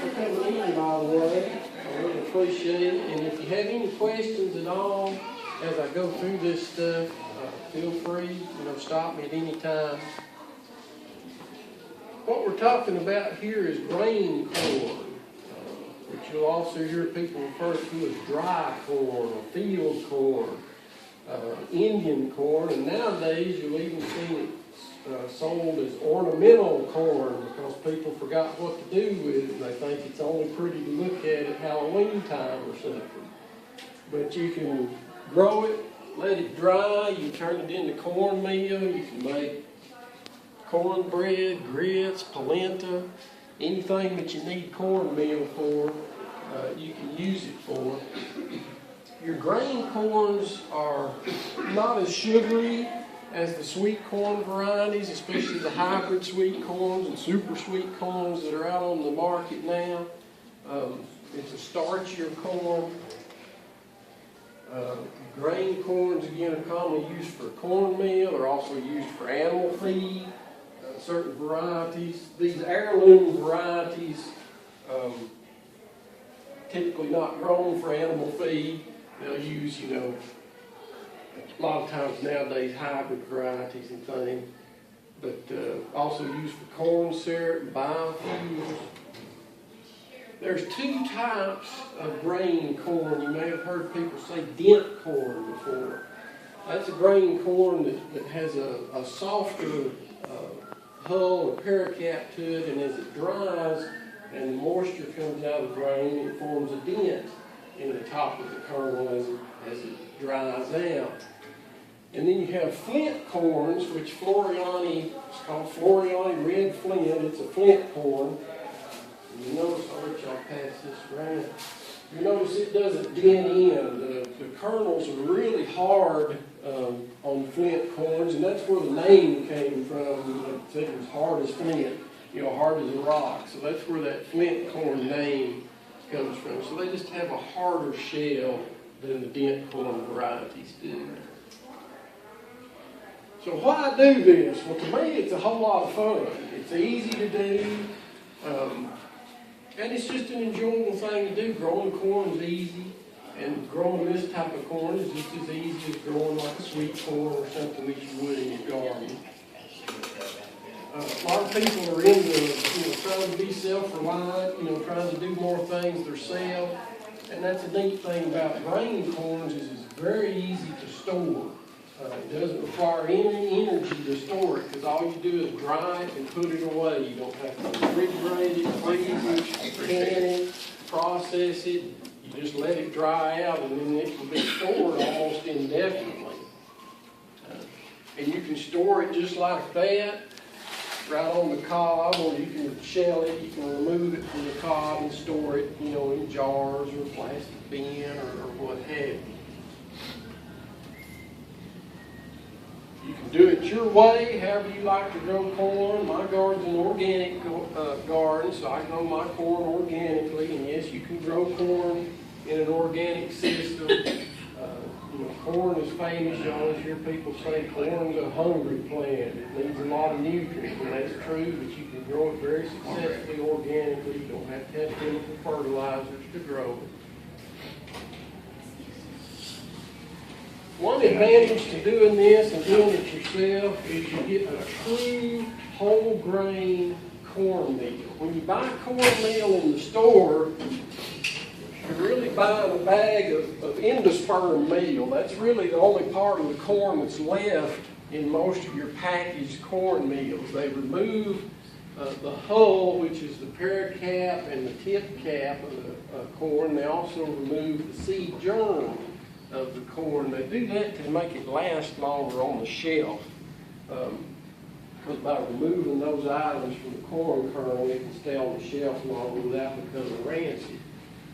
for coming in, by the way. I really appreciate it. And if you have any questions at all as I go through this stuff, feel free, stop me at any time. What we're talking about here is grain corn, which you'll also hear people refer to as dry corn or field corn, Indian corn, and nowadays you'll even see it sold as ornamental corn because people forgot what to do with it and they think it's only pretty to look at Halloween time or something. But you can grow it, let it dry, you turn it into cornmeal, you can make cornbread, grits, polenta, anything that you need cornmeal for, you can use it for. Your grain corns are not as sugary as the sweet corn varieties, especially the hybrid sweet corns and super sweet corns that are out on the market now. It's a starchier corn. Grain corns, again, are commonly used for cornmeal. They're also used for animal feed, certain varieties. These heirloom varieties, typically not grown for animal feed. They'll use, a lot of times nowadays hybrid varieties and things, but also used for corn syrup, biofuels. There's two types of grain corn. You may have heard people say dent corn before. That's a grain corn that has a softer hull or paracap to it, and as it dries and the moisture comes out of the grain, it forms a dent in the top of the kernel as it dries out. And then you have flint corns, which it's called Floriani red flint. It's a flint corn. And you notice, I'll let y'all pass this around. You notice it doesn't dent in. The kernels are really hard on flint corns, and that's where the name came from. It said it was hard as flint, hard as a rock. So that's where that flint corn name comes from. So they just have a harder shell than the dent corn varieties do. So why do this? Well, to me, it's a whole lot of fun. It's easy to do, and it's just an enjoyable thing to do. Growing corn is easy, and growing this type of corn is just as easy as growing like a sweet corn or something that you would in your garden. A lot of people are into, trying to be self-reliant, trying to do more things themselves, and that's a neat thing about grain corns is it's very easy to store. It doesn't require any energy to store it because all you do is dry it and put it away. You don't have to refrigerate it, freeze it, can it, process it. You just let it dry out and then it can be stored almost indefinitely. And you can store it just like that, right on the cob, or you can shell it, you can remove it from the cob and store it, in jars or a plastic bin or what have you. You can do it your way, however you like to grow corn. My garden's an organic garden, so I grow my corn organically. And yes, you can grow corn in an organic system. Corn is famous. You always hear people say corn's a hungry plant. It needs a lot of nutrients, and that's true, but you can grow it very successfully organically. You don't have to have chemical fertilizers to grow it. One advantage to doing this and doing it yourself is you get a true whole grain cornmeal. When you buy cornmeal in the store, you're really buying a bag of endosperm meal. That's really the only part of the corn that's left in most of your packaged cornmeals. They remove the hull, which is the paracap and the tip cap of the corn. They also remove the seed germ of the corn. They do that to make it last longer on the shelf. Because by removing those items from the corn kernel, it can stay on the shelf longer without becoming rancid.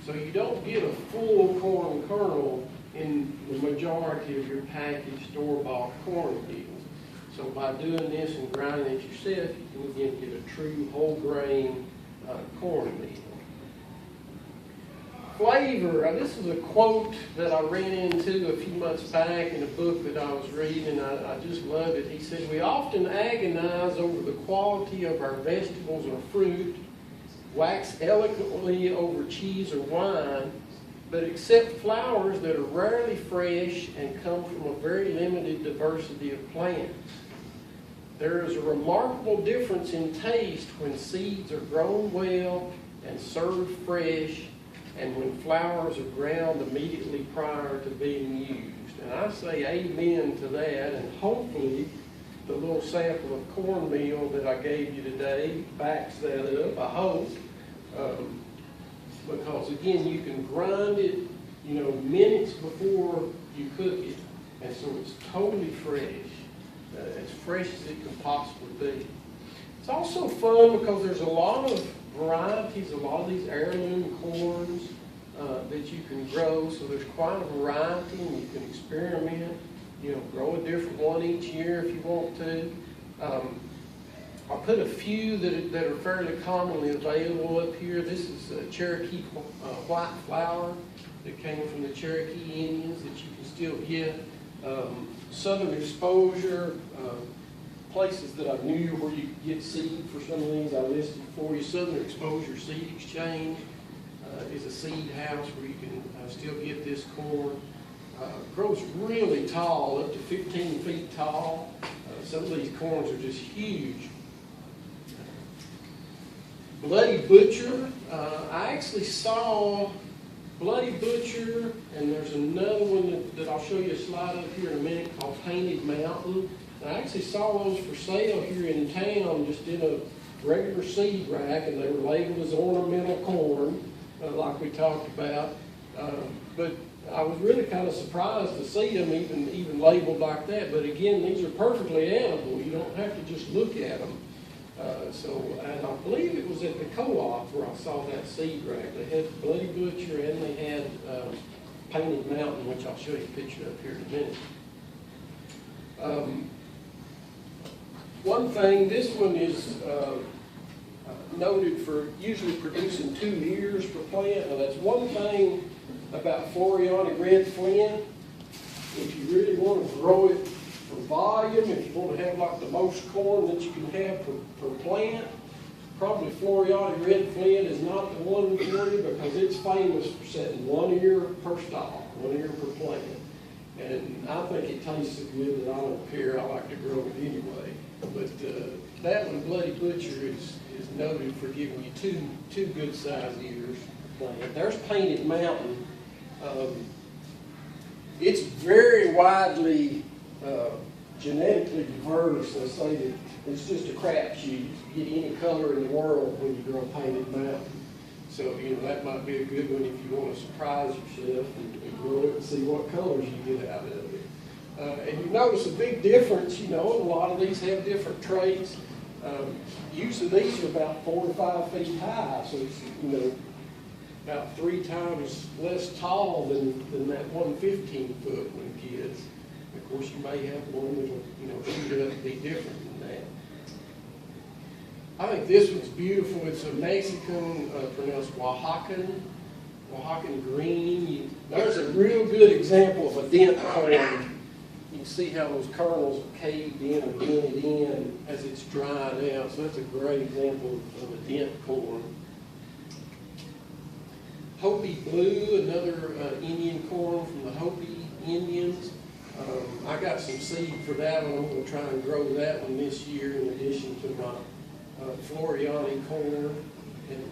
So you don't get a full corn kernel in the majority of your packaged store-bought cornmeal. So by doing this and grinding it yourself, you can again get a true whole grain cornmeal. Flavor, this is a quote that I ran into a few months back in a book that I was reading. I just love it. He said, "We often agonize over the quality of our vegetables or fruit, wax eloquently over cheese or wine, but accept flowers that are rarely fresh and come from a very limited diversity of plants. There is a remarkable difference in taste when seeds are grown well and served fresh, and when flowers are ground immediately prior to being used. And I say amen to that, and hopefully the little sample of cornmeal that I gave you today backs that up, I hope. Because again, you can grind it, minutes before you cook it, and so it's totally fresh, as fresh as it can possibly be. It's also fun because there's a lot of varieties, a lot of these heirloom corns that you can grow, so there's quite a variety, and you can experiment, grow a different one each year if you want to. I put a few that are fairly commonly available up here. This is a Cherokee white flower that came from the Cherokee Indians that you can still get. Southern Exposure, places that I knew where you could get seed for some of these I listed for you. Southern Exposure Seed Exchange is a seed house where you can still get this corn. Grows really tall, up to 15 feet tall. Some of these corns are just huge. Bloody Butcher, I actually saw Bloody Butcher, and there's another one that I'll show you a slide of here in a minute called Painted Mountain. And I actually saw those for sale here in town, just in a regular seed rack, and they were labeled as ornamental corn, like we talked about. But I was really kind of surprised to see them even labeled like that. But again, these are perfectly edible. You don't have to just look at them. And I believe it was at the co-op where I saw that seed rack. They had Bloody Butcher and they had Painted Mountain, which I'll show you a picture of here in a minute. One thing, this one is noted for usually producing 2 ears per plant. Now that's one thing about Floriani Red Flint. If you really want to grow it for volume, if you want to have like the most corn that you can have per plant, probably Floriani Red Flint is not the one for you because it's famous for setting 1 ear per stalk, 1 ear per plant. And I think it tastes so good that I don't care. I like to grow it anyway. But that one, Bloody Butcher, is noted for giving you two good sized ears per plant. There's Painted Mountain. It's very widely genetically diverse. They say that it's just a crapshoot. You get any color in the world when you grow Painted Mountain. So, that might be a good one if you want to surprise yourself and grow it and see what colors you get out of it. And you notice a big difference, and a lot of these have different traits. Usually these are about 4 to 5 feet high, so it's, about 3 times less tall than that 115-foot one gets. Of course, you may have one that'll, shoot up to be different than that. I think this one's beautiful. It's a Mexican, pronounced Oaxacan green. There's a real good example of a dent corn. You can see how those kernels are caved in or dented in as it's dried out. So that's a great example of a dent corn. Hopi Blue, another Indian corn from the Hopi Indians. I got some seed for that one. I'm going to try and grow that one this year in addition to my Floriani corn, and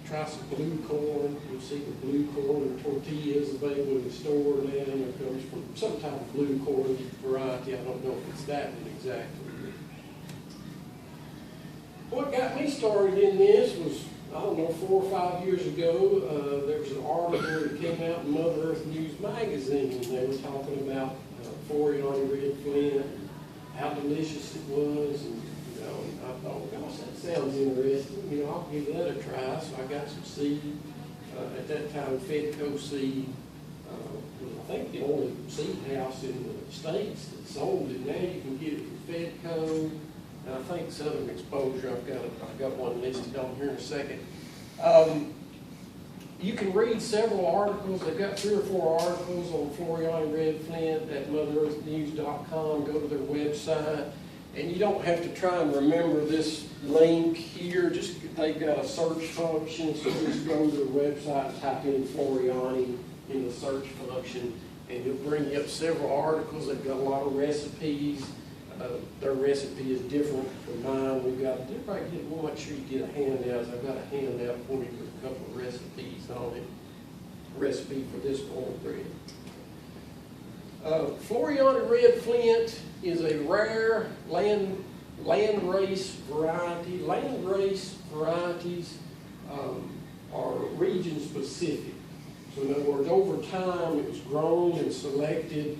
try some blue corn. You'll see the blue corn and tortillas available in the store now. It comes from some type of blue corn variety. I don't know if it's that one exactly. What got me started in this was, 4 or 5 years ago, there was an article that came out in Mother Earth News magazine, and they were talking about Floriani Red Flint, how delicious it was, and I thought, gosh, that sounds interesting. I'll give that a try. So I got some seed. At that time, Fedco Seed was, I think, the only seed house in the States that sold it. Now you can get it from Fedco. And I think Southern Exposure, I've got one listed on here in a second. You can read several articles. They've got 3 or 4 articles on Floriani Red Flint at MotherEarthNews.com. Go to their website. And you don't have to try and remember this link here. Just they've got a search function, so just go to the website and type in Floriani in the search function, and it'll bring you up several articles. They've got a lot of recipes. Their recipe is different from mine. We've got, everybody get, we'll make sure you get a handout. I've got a handout for you with a couple of recipes on it. Recipe for this cornbread. Floriani Red Flint is a rare landrace variety. Landrace varieties are region specific. So in other words, over time it was grown and selected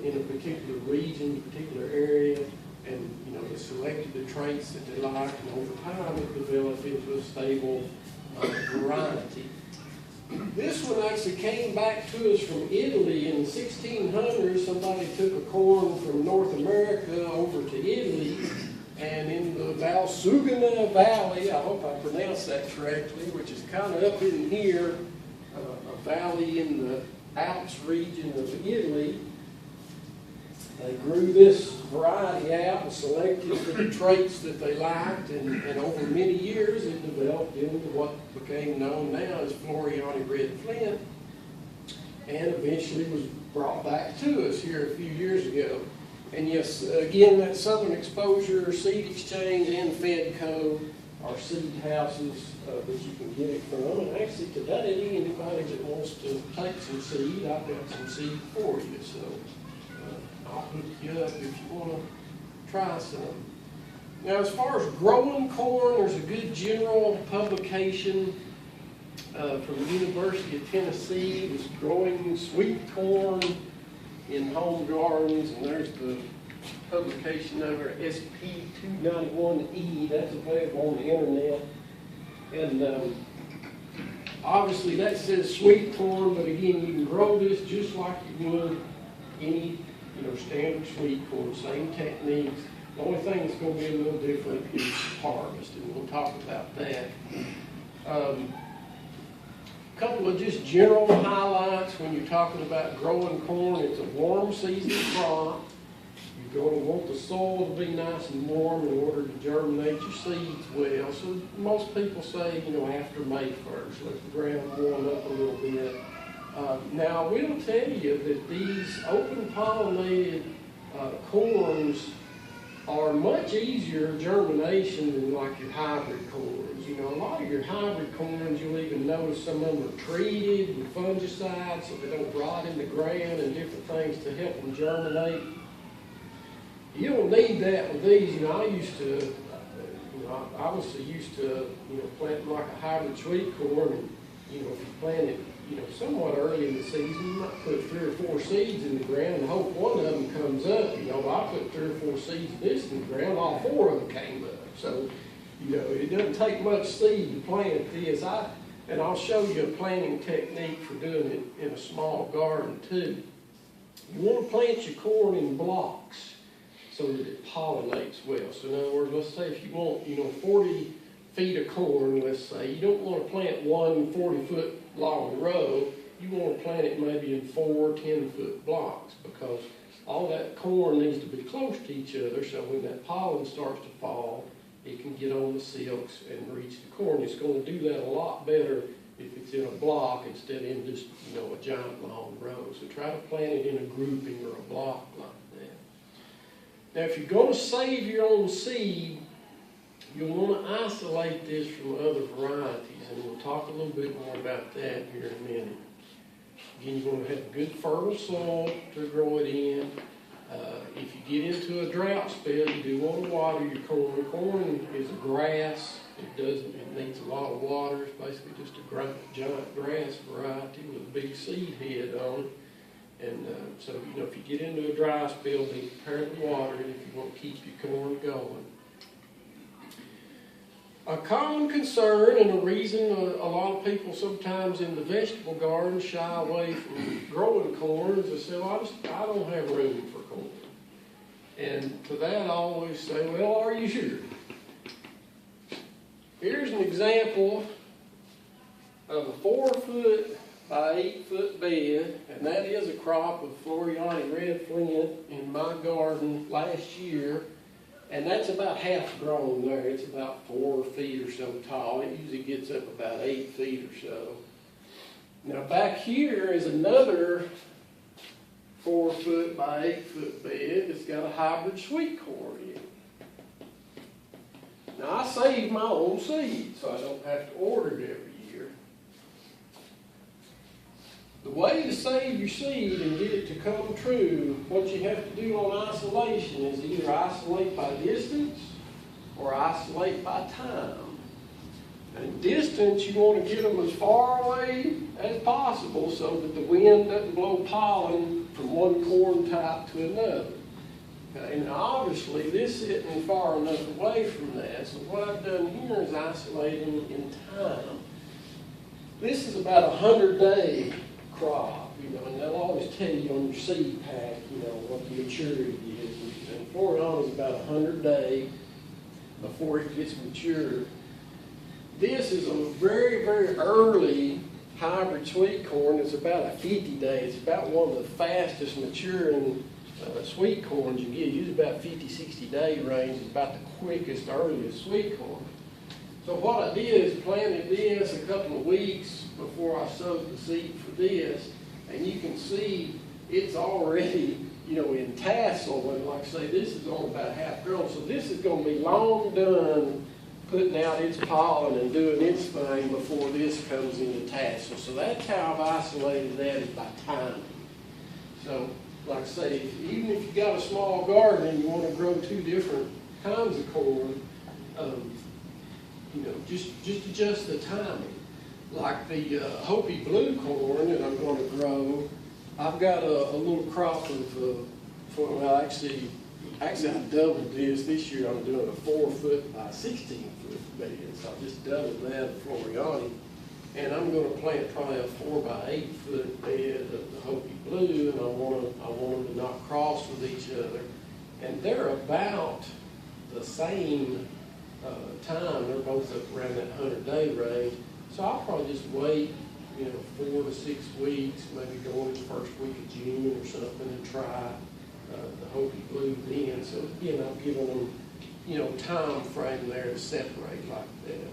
in a particular region, particular area, and they selected the traits that they liked, and over time it developed into a stable variety. This one actually came back to us from Italy in the 1600s. Somebody took a corn from North America over to Italy, and in the Valsugana Valley, I hope I pronounced that correctly, which is kind of up in here, a valley in the Alps region of Italy. They grew this variety out and selected the traits that they liked, and over many years it developed into what became known now as Floriani Red Flint, and eventually was brought back to us here a few years ago. And yes, again, that Southern Exposure, Seed Exchange, and Fedco are seed houses that you can get it from. And actually today, anybody that wants to take some seed, I've got some seed for you. So I'll hook you up if you want to try some. Now, as far as growing corn, there's a good general publication from the University of Tennessee. It's growing sweet corn in home gardens, and there's the publication number SP291E. That's available on the internet. And obviously that says sweet corn, but again, you can grow this just like you would any standard sweet corn, same techniques. The only thing that's going to be a little different is harvest, and we'll talk about that. A couple of just general highlights when you're talking about growing corn. It's a warm season crop. You're going to want the soil to be nice and warm in order to germinate your seeds well. So most people say, after May 1st, let the ground warm up a little bit. Now, I will tell you that these open pollinated corns are much easier germination than like your hybrid corns. A lot of your hybrid corns, you'll even notice some of them are treated with fungicides so they don't rot in the ground and different things to help them germinate. You don't need that with these. I used to, I obviously used to, plant like a hybrid sweet corn, and, if you plant it, somewhat early in the season, you might put 3 or 4 seeds in the ground and hope one of them comes up. I put 3 or 4 seeds of this in the ground, all 4 of them came up. So, it doesn't take much seed to plant this. And I'll show you a planting technique for doing it in a small garden too. You want to plant your corn in blocks so that it pollinates well. So in other words, let's say if you want, 40 feet of corn, let's say, you don't want to plant one 40-foot long row. You want to plant it maybe in 4 10-foot blocks, because all that corn needs to be close to each other, so when that pollen starts to fall, it can get on the silks and reach the corn. It's going to do that a lot better if it's in a block instead of in just, a giant long row. So try to plant it in a grouping or a block like that. Now, if you're going to save your own seed, you'll want to isolate this from other varieties, and we'll talk a little bit more about that here in a minute. Again, you're going to have good fertile soil to grow it in. If you get into a drought spell, you do want to water your corn. Corn is a grass. It needs a lot of water. It's basically just a giant grass variety with a big seed head on it. And so, if you get into a dry spell, be prepared to water it if you want to keep your corn going. A common concern and a reason a lot of people sometimes in the vegetable garden shy away from growing corn is they say, well, I don't have room for corn. And to that I always say, well, are you sure? Here's an example of a 4-foot by 8-foot bed, and that is a crop of Floriani Red Flint in my garden last year. And that's about half grown there. It's about 4 feet or so tall. It usually gets up about 8 feet or so. Now back here is another 4 foot by 8 foot bed. It's got a hybrid sweet corn in it. Now I save my own seed, so I don't have to order it every year. The way to save your seed and get it to come true, what you have to do on isolation is either isolate by distance or isolate by time. And distance, you want to get them as far away as possible so that the wind doesn't blow pollen from one corn type to another. Okay, and obviously this isn't far enough away from that, so what I've done here is isolating in time. This is about a 100-day crop, and they'll always tell you on your seed pack, what the maturity is. And 4 on is about 100 days before it gets mature. This is a very, very early hybrid sweet corn. It's about a 50 day. It's about one of the fastest maturing sweet corns you get. Usually about 50, 60 day range is about the quickest, earliest sweet corn. So what I did is planted this a couple of weeks before I sowed the seed for this, and you can see it's already, in tassel, and like I say, this is only about half grown, so this is going to be long done putting out its pollen and doing its thing before this comes into tassel. So that's how I've isolated that, is by timing. So, like I say, even if you've got a small garden and you want to grow 2 different kinds of corn, just adjust the timing. Like the Hopi blue corn that I'm going to grow, I've got a little crop of, actually I doubled this year. I'm doing a 4 foot by 16 foot bed, so I just doubled that of Floriani. And I'm going to plant probably a 4 by 8 foot bed of the Hopi blue, and I want them to not cross with each other. And they're about the same time. They're both up around that 100-day range. So I'll probably just wait, 4 to 6 weeks, maybe go in the first week of June or something, and try the Hopi blue then. So again, I'm giving them, time frame there to separate like that.